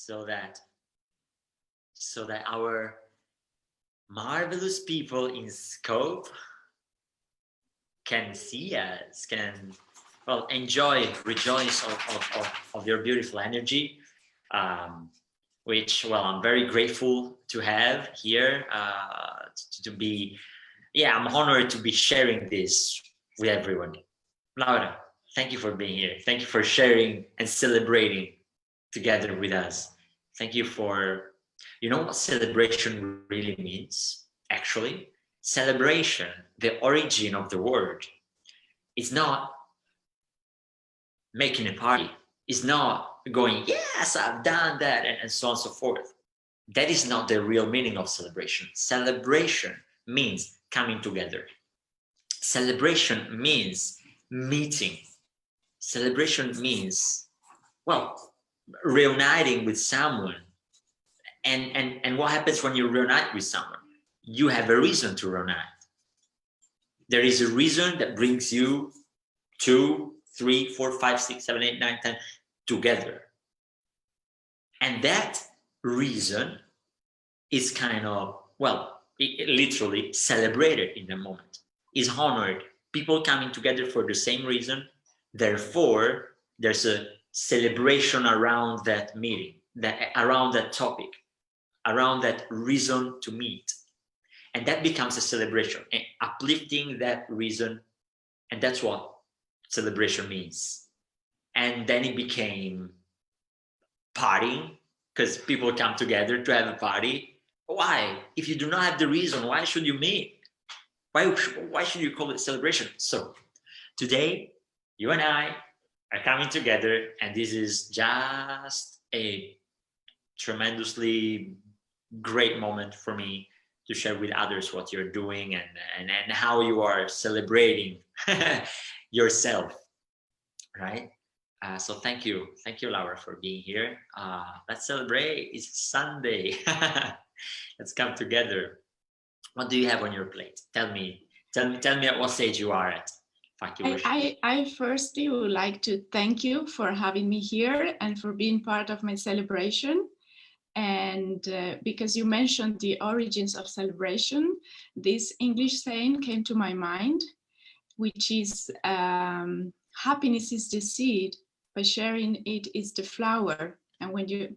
so that our marvelous people in S.C.O.P.E can see us, can enjoy, rejoice of your beautiful energy, which I'm very grateful to have here, to be, I'm honored to be sharing this with everyone. Laura, thank you for being here. Thank you for sharing and celebrating together with us. Thank you for, you know what celebration really means? Actually, celebration, the origin of the word, is not making a party. It's not going, yes, I've done that, and so on and so forth. That is not the real meaning of celebration. Celebration means coming together. Celebration means meeting. Celebration means, reuniting with someone. And what happens when you reunite with someone? You have a reason to reunite. There is a reason that brings you 2, 3, 4, 5, 6, 7, 8, 9, 10 together. And that reason is kind of, it literally celebrated in the moment, is honored. People coming together for the same reason. Therefore, there's a celebration around that meeting, around that topic, around that reason to meet. And that becomes a celebration, and uplifting that reason. And that's what celebration means. And then it became partying, because people come together to have a party. Why? If you do not have the reason, why should you meet? Why should you call it celebration? So today, you and I are coming together, and this is just a tremendously great moment for me to share with others what you're doing and how you are celebrating yourself, right? So thank you, Laura, for being here. Let's celebrate. It's Sunday. Let's come together. What do you have on your plate? Tell me at what stage you are at. I firstly would like to thank you for having me here and for being part of my celebration. And because you mentioned the origins of celebration, this English saying came to my mind, which is happiness is the seed, but sharing it is the flower. And when you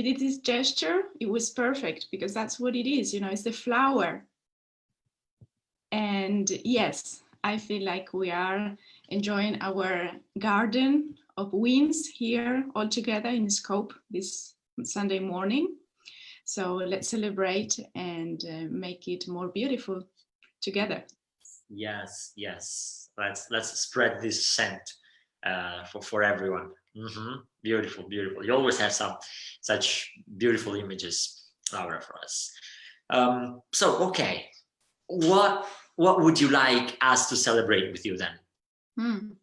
did this gesture, it was perfect, because that's what it is, it's the flower. And yes, I feel like we are enjoying our garden of wins here all together in S.C.O.P.E this Sunday morning. So let's celebrate and make it more beautiful together. Yes. Let's spread this scent for everyone. Beautiful. You always have such beautiful images, Laura, for us. So okay, what would you like us to celebrate with you then?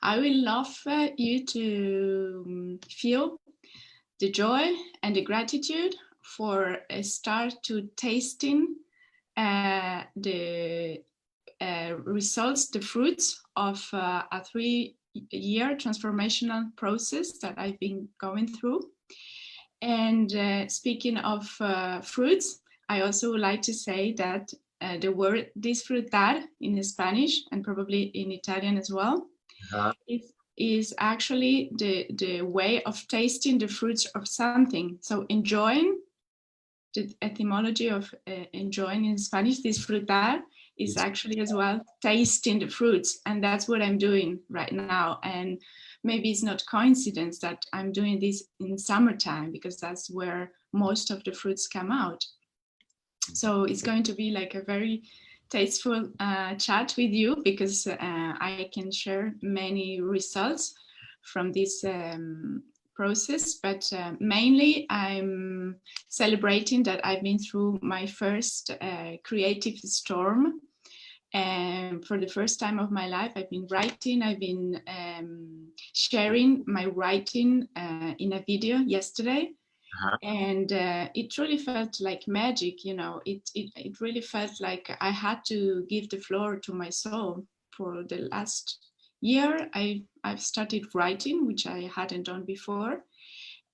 I will love you to feel the joy and the gratitude for a start to tasting the results, the fruits of a 3-year transformational process that I've been going through. And speaking of fruits, I also would like to say that the word disfrutar in Spanish, and probably in Italian as well, is actually the way of tasting the fruits of something. So enjoying, the etymology of enjoying in Spanish, disfrutar, is actually as well tasting the fruits. And that's what I'm doing right now. And maybe it's not coincidence that I'm doing this in summertime, because that's where most of the fruits come out. So it's going to be like a very tasteful chat with you, because I can share many results from this process, but mainly I'm celebrating that I've been through my first creative storm. And for the first time of my life, I've been writing. I've been sharing my writing in a video yesterday. And it really felt like magic, it really felt like I had to give the floor to my soul. For the last year, I've started writing, which I hadn't done before.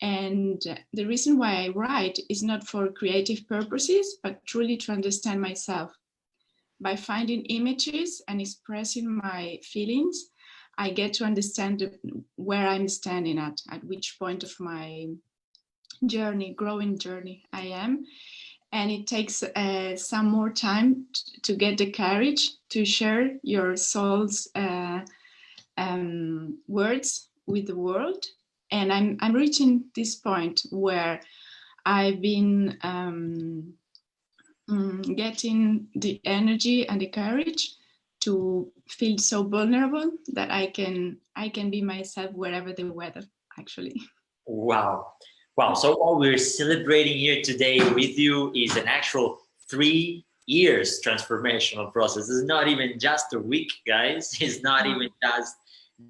And the reason why I write is not for creative purposes, but truly to understand myself. By finding images and expressing my feelings, I get to understand where I'm standing at which point of my journey, growing journey I am. And it takes some more time to get the courage to share your soul's words with the world. And I'm reaching this point where I've been getting the energy and the courage to feel so vulnerable that I can be myself wherever the weather, actually. Wow. Wow. So what we're celebrating here today with you is an actual 3 years transformational process. It's not even just a week, guys. It's not even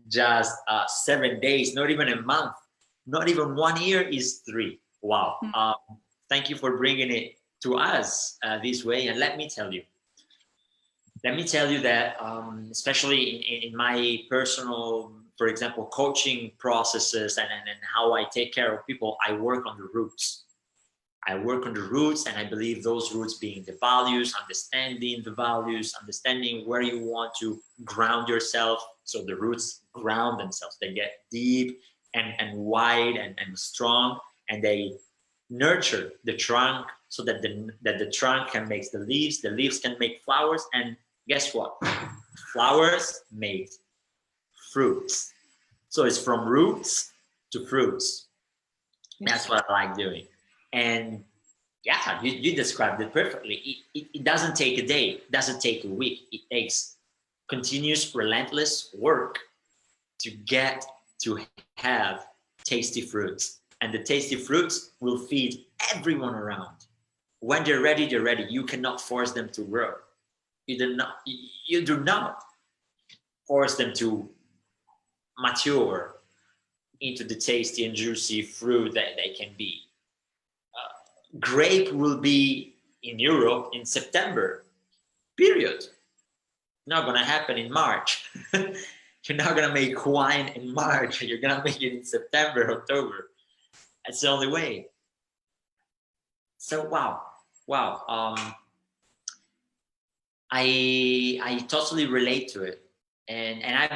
just 7 days, not even a month, not even 1 year, is 3. Wow. Thank you for bringing it to us this way. And let me tell you that especially in my personal, for example, coaching processes and how I take care of people, I work on the roots. I work on the roots, and I believe those roots being the values, understanding the values, understanding where you want to ground yourself. So the roots ground themselves. They get deep and wide and strong, and they nurture the trunk so that the trunk can make the leaves can make flowers, and guess what? Flowers make fruits. So it's from roots to fruits. That's what I like doing. And yeah, you described it perfectly. It doesn't take a day, it doesn't take a week. It takes continuous, relentless work to get to have tasty fruits. And the tasty fruits will feed everyone around. When they're ready, they're ready. You cannot force them to grow. You do not force them to mature into the tasty and juicy fruit that they can be. Grape will be in Europe in September, period. Not gonna happen in March. You're not gonna make wine in March. You're gonna make it in September, October. That's the only way. So wow. I totally relate to it, and I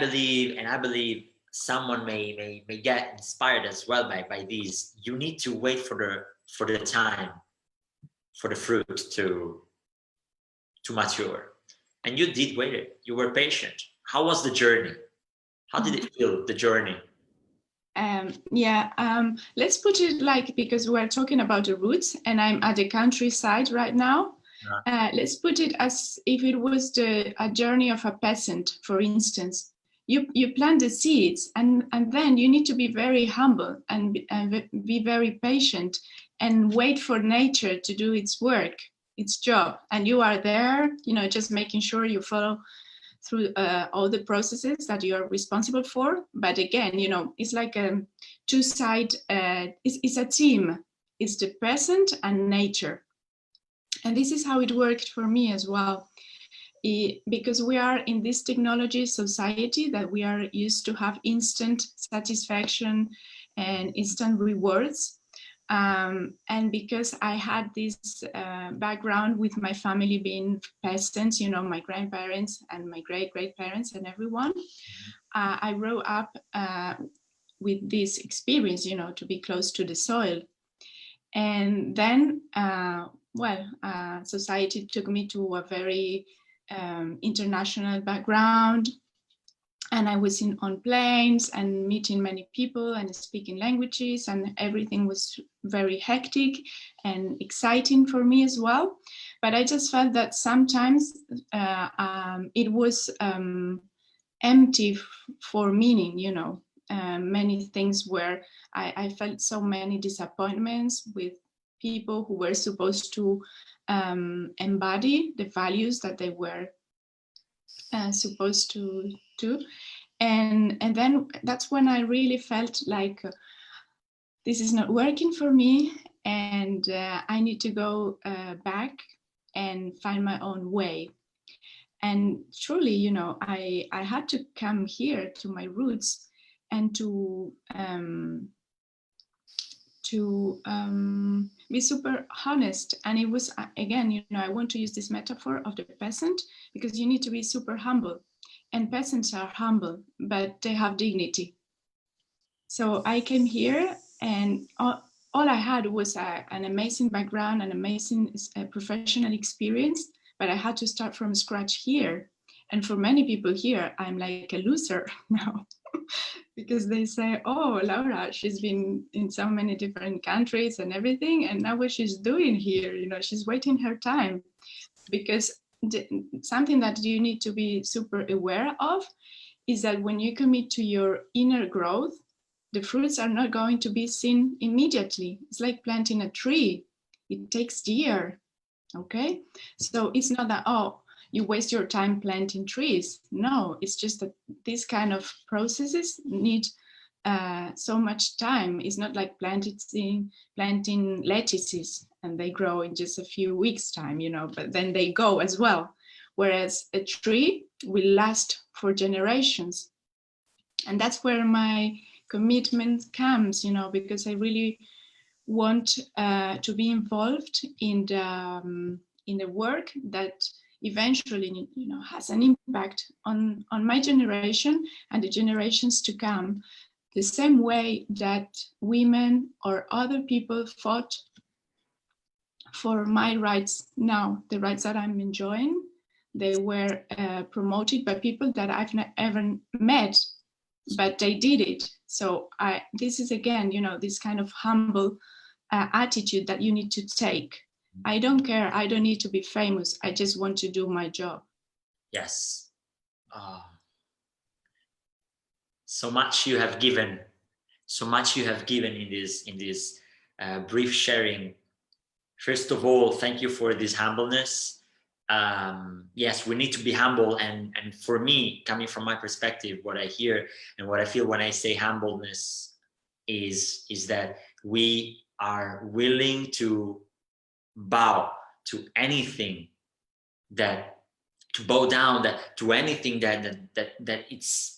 believe someone may get inspired as well by these. You need to wait for the time for the fruit to mature, and you did wait it. You were patient. How was the journey? How did it feel, the journey? Let's put it like, because we're talking about the roots and I'm at the countryside right now. Let's put it as if it was a journey of a peasant, for instance. You plant the seeds, and then you need to be very humble and be very patient and wait for nature to do its work, its job. And you are there, just making sure you follow through all the processes that you are responsible for. But again, it's like a two-side, it's a team. It's the present and nature. And this is how it worked for me as well. Because we are in this technology society that we are used to have instant satisfaction and instant rewards. And because I had this background with my family being peasants, my grandparents and my great-great-parents and everyone, I grew up with this experience, to be close to the soil. And then, society took me to a very international background. And I was on planes and meeting many people and speaking languages, and everything was very hectic and exciting for me as well. But I just felt that sometimes it was empty for meaning, many things where I felt so many disappointments with people who were supposed to embody the values that they were supposed to do. And then that's when I really felt like this is not working for me, and I need to go back and find my own way. And truly, I had to come here to my roots and to to be super honest. And it was, again, you know, I want to use this metaphor of the peasant, because you need to be super humble. And peasants are humble, but they have dignity. So I came here, and all I had was an amazing background, an amazing professional experience, but I had to start from scratch here. And for many people here, I'm like a loser now. Because they say, oh, Laura, she's been in so many different countries and everything, and now what she's doing here, you know, she's waiting her time. Because something that you need to be super aware of is that when you commit to your inner growth, the fruits are not going to be seen immediately. It's like planting a tree. It takes years, okay? So it's not that, oh, you waste your time planting trees. No, it's just that these kind of processes need so much time. It's not like planting lettuces and they grow in just a few weeks' time, you know, but then they go as well. Whereas a tree will last for generations. And that's where my commitment comes, you know, because I really want to be involved in the work that eventually, you know, has an impact on my generation and the generations to come, the same way that women or other people fought for my rights now, the rights that I'm enjoying. They were promoted by people that I've never met, but they did it. So this is, again, you know, this kind of humble attitude that you need to take. I don't care. I don't need to be famous. I just want to do my job. Yes. So much you have given. So much you have given in this brief sharing. First of all, thank you for this humbleness. Yes, we need to be humble. And for me, coming from my perspective, what I hear and what I feel when I say humbleness is that we are willing to bow to anything to bow down to anything that it's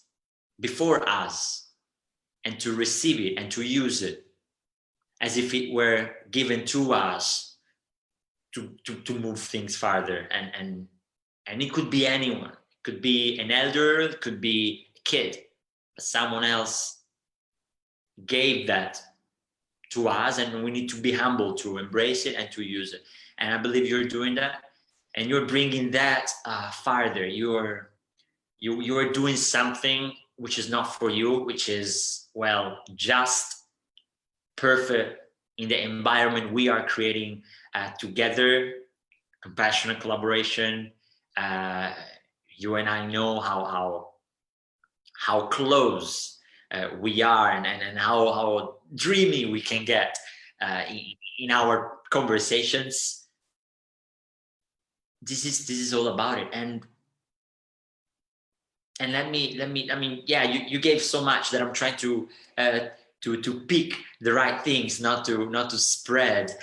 before us, and to receive it and to use it as if it were given to us to move things farther. And it could be anyone. It could be an elder, it could be a kid, but someone else gave that to us, and we need to be humble to embrace it and to use it. And I believe you're doing that, and you're bringing that farther. You're doing something which is not for you, which is, well, just perfect in the environment we are creating together. Compassionate collaboration. You and I know how close we are, and how dreamy we can get in our conversations. This is all about it. And let me, I mean, yeah, you gave so much that I'm trying to pick the right things, not to spread.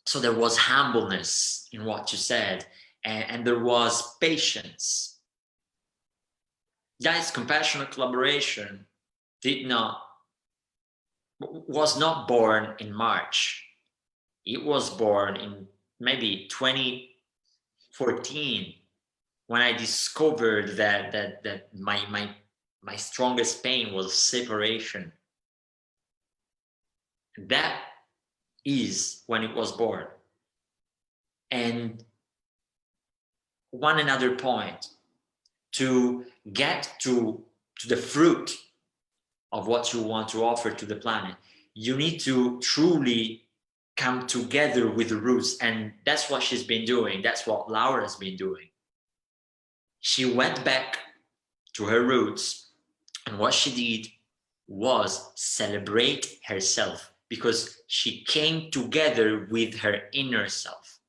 So there was humbleness in what you said, and there was patience. Guys, compassionate collaboration was not born in March. It was born in maybe 2014, when I discovered that my strongest pain was separation. That is when it was born. And one another point, to get to the fruit of what you want to offer to the planet, you need to truly come together with the roots. And that's what she's been doing. That's what Laura's been doing. She went back to her roots, and what she did was celebrate herself, because she came together with her inner self.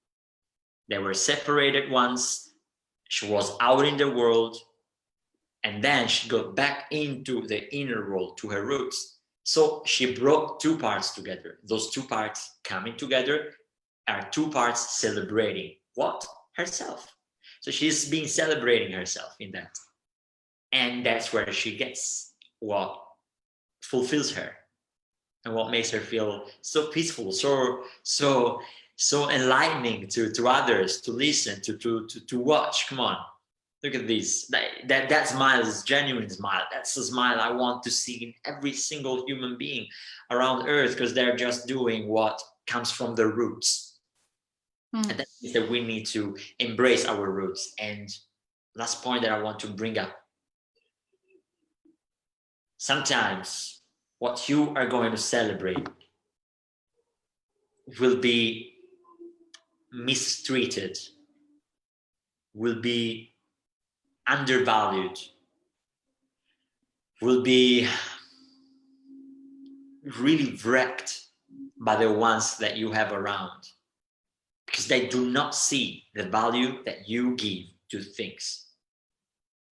They were separated once. She was out in the world, and then she got back into the inner world, to her roots. So she brought two parts together. Those two parts coming together are two parts celebrating what? Herself. So she's been celebrating herself in that. And that's where she gets what fulfills her. and what makes her feel so peaceful, so enlightening to others, to listen, to watch. Come on, look at this. That smile is genuine smile. That's a smile I want to see in every single human being around Earth, because they're just doing what comes from their roots. And that means that we need to embrace our roots. And last point that I want to bring up. Sometimes what you are going to celebrate will be mistreated, will be undervalued, will be really wrecked by the ones that you have around, because they do not see the value that you give to things.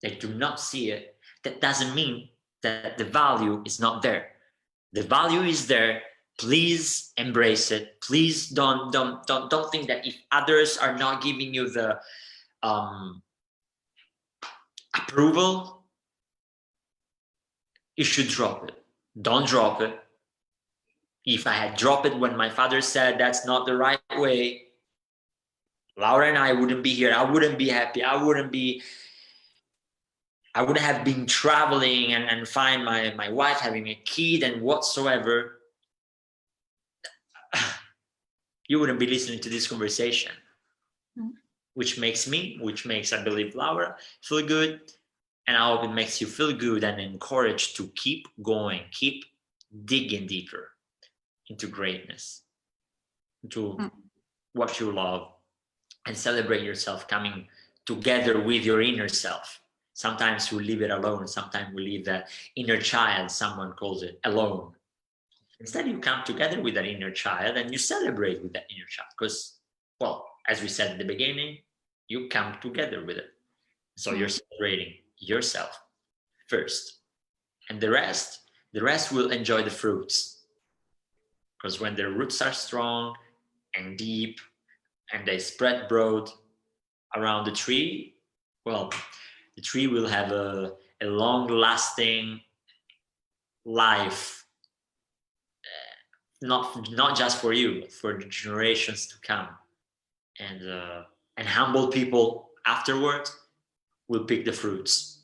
They do not see it. That doesn't mean that the value is not there. The value is there. Please embrace it. Please don't think that if others are not giving you the approval, you should drop it. Don't drop it. If I had dropped it when my father said that's not the right way, Laura and I wouldn't be here. I wouldn't be happy. I wouldn't have been traveling and find my wife having a kid and whatsoever. You wouldn't be listening to this conversation, which makes, I believe, Laura feel good. And I hope it makes you feel good and encouraged to keep going, keep digging deeper into greatness, into what you love, and celebrate yourself coming together with your inner self. Sometimes we leave it alone. Sometimes we leave that inner child, someone calls it, alone. Instead, you come together with that inner child and you celebrate with that inner child. Because, well, as we said at the beginning, you come together with it. So you're celebrating yourself first. And the rest will enjoy the fruits. Because when the roots are strong and deep and they spread broad around the tree, well, the tree will have a long-lasting life, not just for you, but for the generations to come. And humble people afterwards will pick the fruits.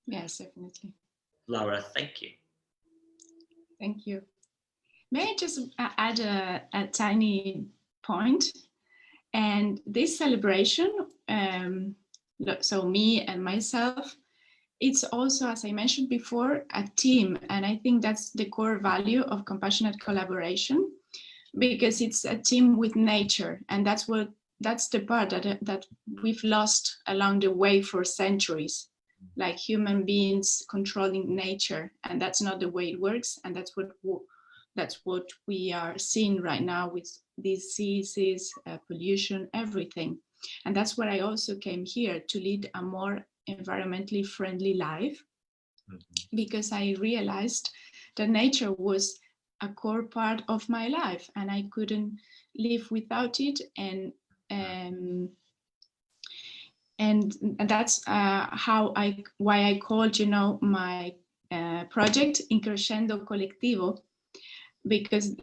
Yes, definitely. Laura, thank you. Thank you. May I just add a tiny point? And this celebration, so me and myself, it's also, as I mentioned before, a team. And I think that's the core value of compassionate collaboration, because it's a team with nature. And that's the part that we've lost along the way for centuries, like human beings controlling nature. And that's not the way it works. And that's what we are seeing right now with diseases, pollution, everything. And that's why I also came here, to lead a more environmentally friendly life, because I realized that nature was a core part of my life and I couldn't live without it. And that's why I called, my project InCrescendo Colectivo, because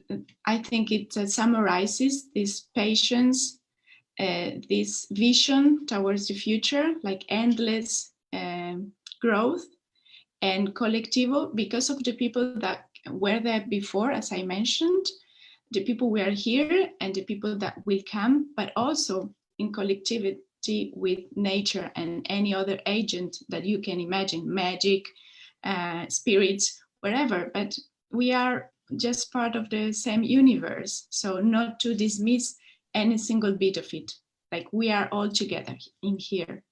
I think it summarizes this patience, this vision towards the future, like endless growth, and Colectivo, because of the people that were there before, as I mentioned, the people who are here and the people that will come, but also in collectivity with nature and any other agent that you can imagine, magic, spirits, wherever. But we are just part of the same universe. So not to dismiss any single bit of it. Like, we are all together in here.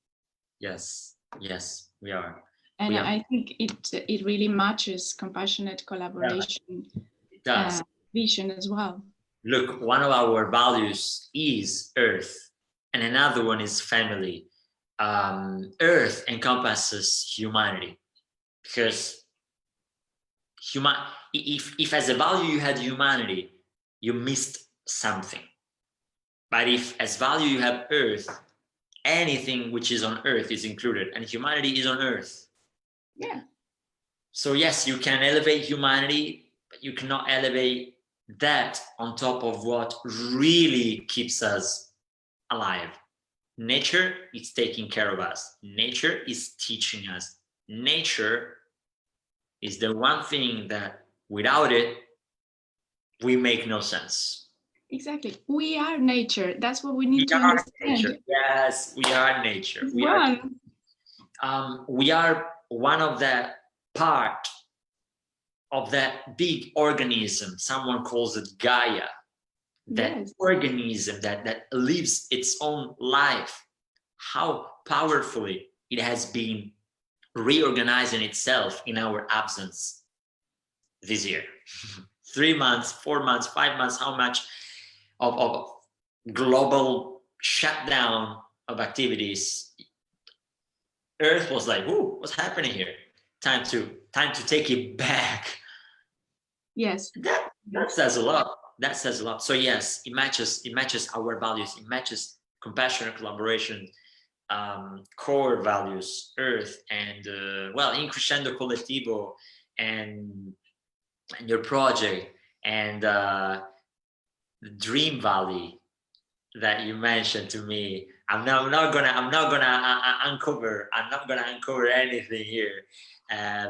Yes, we are. And I think it really matches compassionate collaboration vision as well. Look, one of our values is Earth, and another one is family. Earth encompasses humanity, because if as a value you had humanity, you missed something. But if as value you have Earth, anything which is on Earth is included, and humanity is on Earth. Yeah. So yes, you can elevate humanity but you cannot elevate that on top of what really keeps us alive. Nature is taking care of us. Nature is teaching us. Nature is the one thing that without it, we make no sense. Exactly. We are nature. That's what we need to We are understand. nature. Yes, we are nature. We are one of that part of that big organism. Someone calls it Gaia. That yes. organism that lives its own life. How powerfully it has been reorganizing itself in our absence this year. 3 months, 4 months, 5 months, how much of global shutdown of activities. Earth was like, "Ooh, what's happening here? Time to take it back." Yes. That says a lot. That says a lot. So yes, it matches our values. It matches compassion and collaboration, core values, Earth, and InCrescendo Colectivo, and your project, and the Dream Valley that you mentioned to me. I'm not gonna uncover anything here,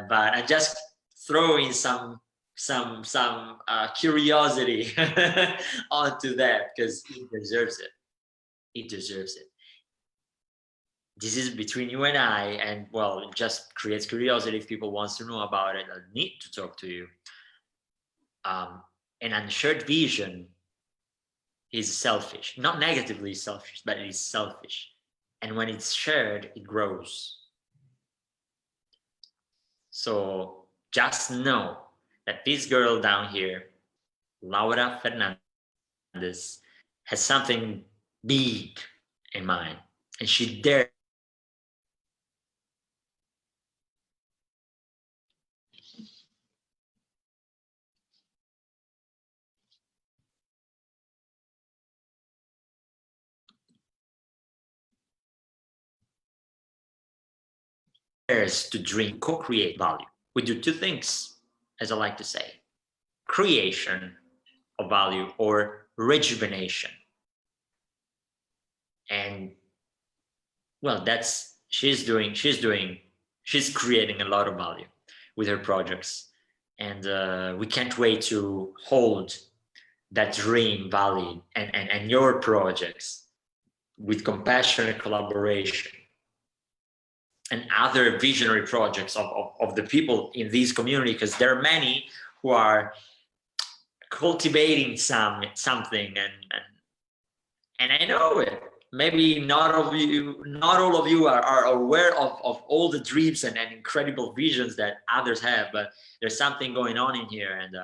but I'm just throwing some curiosity onto that, because it deserves it. It deserves it. This is between you and I, and well, it just creates curiosity. If people wants to know about it, I need to talk to you. An unshared vision is selfish, not negatively selfish, but it is selfish. And when it's shared, it grows. So just know that this girl down here, Laura Fernandez, has something big in mind, and she dares to dream, co-create value. We do two things, as I like to say: creation of value or rejuvenation. And well, that's she's creating a lot of value with her projects, and we can't wait to hold that dream value and your projects with compassion and collaboration, and other visionary projects of the people in this community, because there are many who are cultivating something, and I know it. Maybe not all of you are aware of all the dreams and incredible visions that others have, but there's something going on in here, and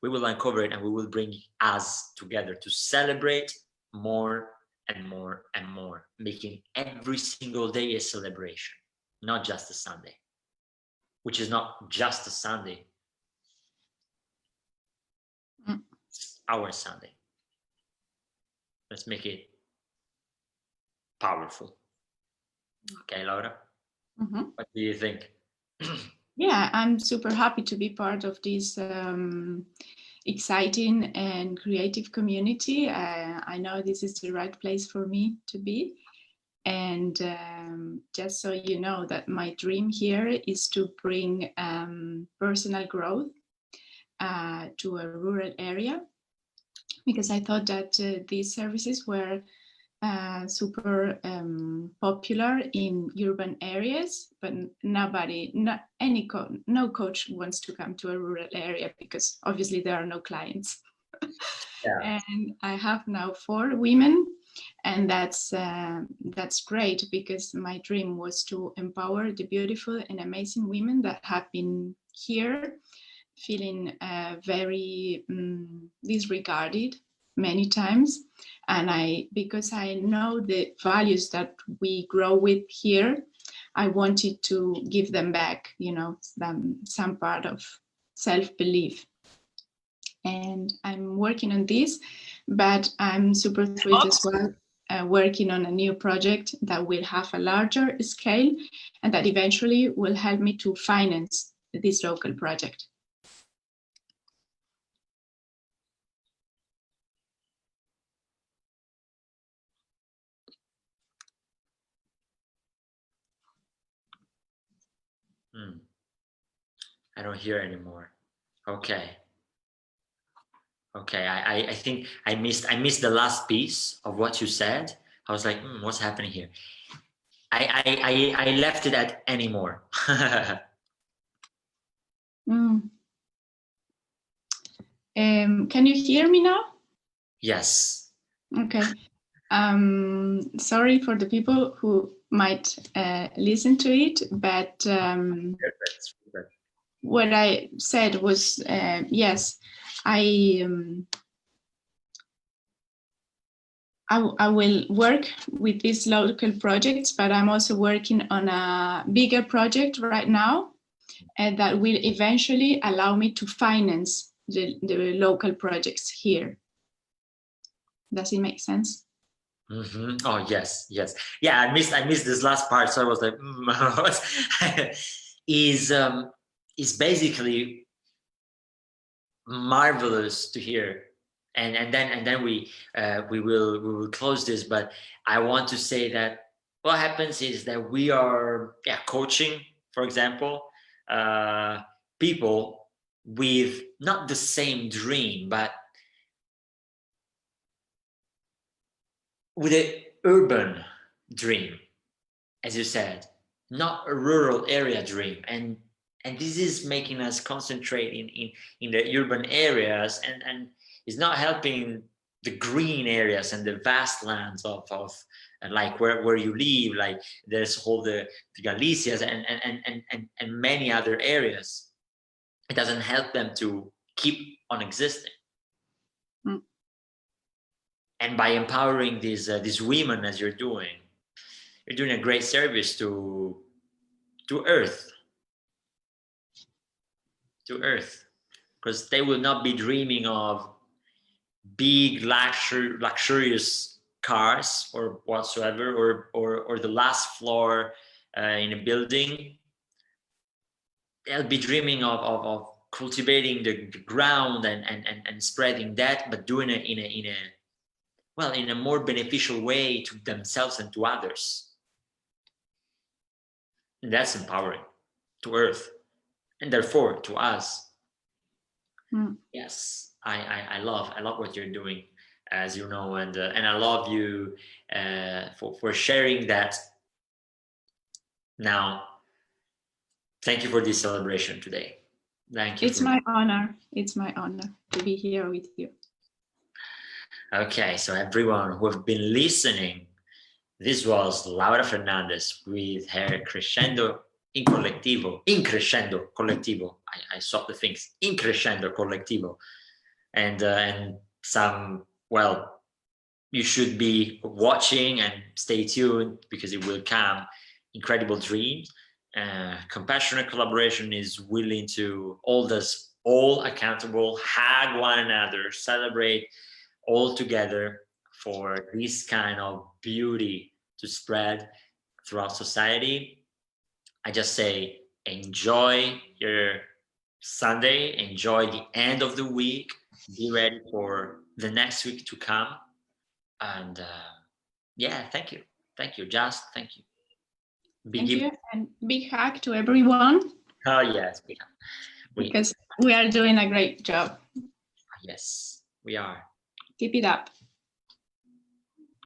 we will uncover it, and we will bring us together to celebrate more and more and more, making every single day a celebration, not just a Sunday, which is not just a Sunday. It's our Sunday. Let's make it powerful. Okay, Laura? Mm-hmm. What do you think? Yeah, I'm super happy to be part of this exciting and creative community. I know this is the right place for me to be. And just so you know, that my dream here is to bring personal growth to a rural area, because I thought that these services were super popular in urban areas, but no coach wants to come to a rural area, because obviously there are no clients. Yeah. And I have now 4 women, and that's great, because my dream was to empower the beautiful and amazing women that have been here feeling very disregarded many times. And because I know the values that we grow with here, I wanted to give them back, some part of self-belief. And I'm working on this, but I'm super thrilled as well, working on a new project that will have a larger scale, and that eventually will help me to finance this local project. I don't hear anymore. Okay. Okay. I think I missed the last piece of what you said. I was like, what's happening here? I left it at anymore. Can you hear me now? Yes. Okay. Sorry for the people who might listen to it, but what I said was, yes, I will work with these local projects, but I'm also working on a bigger project right now, and that will eventually allow me to finance the local projects here. Does it make sense? Mm-hmm. Oh yes. Yeah, I missed this last part, so I was like, is basically marvelous to hear, and then we will close this. But I want to say that what happens is that we are coaching, for example, people with not the same dream, but with an urban dream, as you said, not a rural area dream. And this is making us concentrate in the urban areas, and is not helping the green areas and the vast lands of like where you live, like there's all the Galicias and many other areas. It doesn't help them to keep on existing. And by empowering these women, as you're doing a great service to Earth, because they will not be dreaming of big luxurious cars or whatsoever, or the last floor in a building. They'll be dreaming of cultivating the ground and spreading that, but doing it in a more beneficial way to themselves and to others. And that's empowering to Earth, and therefore to us. Yes, I love what you're doing, as you know, and I love you for sharing that. Now, thank you for this celebration today. Thank you. It's my honor. It's my honor to be here with you. Okay, so everyone who have been listening, this was Laura Fernandez with her Crescendo in Colectivo, InCrescendo Colectivo. I saw the things, InCrescendo Colectivo. And some, well, you should be watching and stay tuned because it will come. Incredible dreams. Compassionate collaboration is willing to hold us all accountable, hug one another, celebrate all together for this kind of beauty to spread throughout society. I just say, enjoy your Sunday, enjoy the end of the week, be ready for the next week to come. And thank you, just thank you. Thank you, and big hug to everyone. Oh yes, because we are doing a great job. Yes, we are. Keep it up.